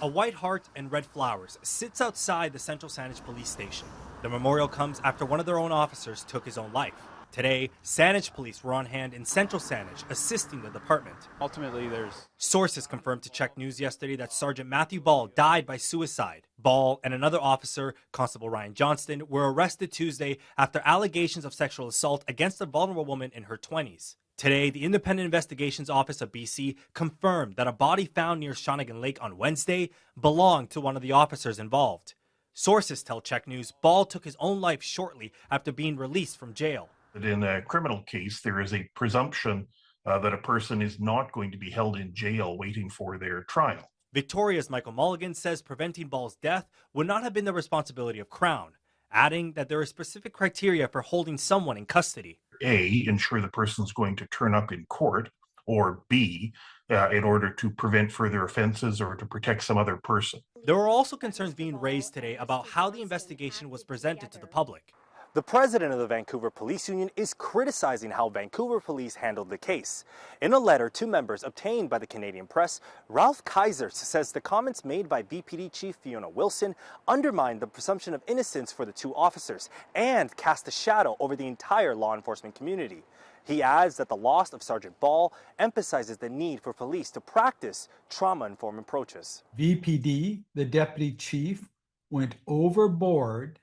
A white heart and red flowers sits outside the Central Saanich police station. The memorial comes after one of their own officers took his own life. Today, Saanich police were on hand in Central Saanich assisting the department. Ultimately, Sources confirmed to Check News yesterday that Sergeant Matthew Ball died by suicide. Ball and another officer, Constable Ryan Johnston, were arrested Tuesday after allegations of sexual assault against a vulnerable woman in her 20s. Today, the Independent Investigations Office of BC confirmed that a body found near Shawnigan Lake on Wednesday belonged to one of the officers involved. Sources tell Check News Ball took his own life shortly after being released from jail. In a criminal case, there is a presumption that a person is not going to be held in jail waiting for their trial. Victoria's Michael Mulligan says preventing Ball's death would not have been the responsibility of Crown, adding that there are specific criteria for holding someone in custody. A, ensure the person's going to turn up in court, or B, in order to prevent further offenses or to protect some other person. There are also concerns being raised today about how the investigation was presented to the public. The president of the Vancouver Police Union is criticizing how Vancouver police handled the case. In a letter to members obtained by the Canadian Press, Ralph Kaiser says the comments made by VPD Chief Fiona Wilson undermined the presumption of innocence for the two officers and cast a shadow over the entire law enforcement community. He adds that the loss of Sergeant Ball emphasizes the need for police to practice trauma-informed approaches. VPD, the deputy chief, went overboard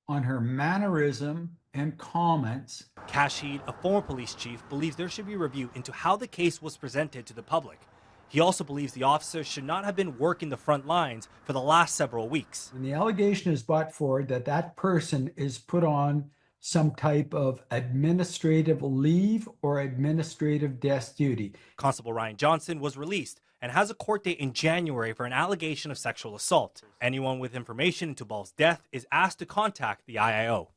on her mannerism and comments. Kashid, a former police chief, believes there should be a review into how the case was presented to the public. He also believes the officers should not have been working the front lines for the last several weeks. And the allegation is brought forward that that person is put on some type of administrative leave or administrative desk duty. Constable Ryan Johnson was released and has a court date in January for an allegation of sexual assault. Anyone with information into Ball's death is asked to contact the IIO.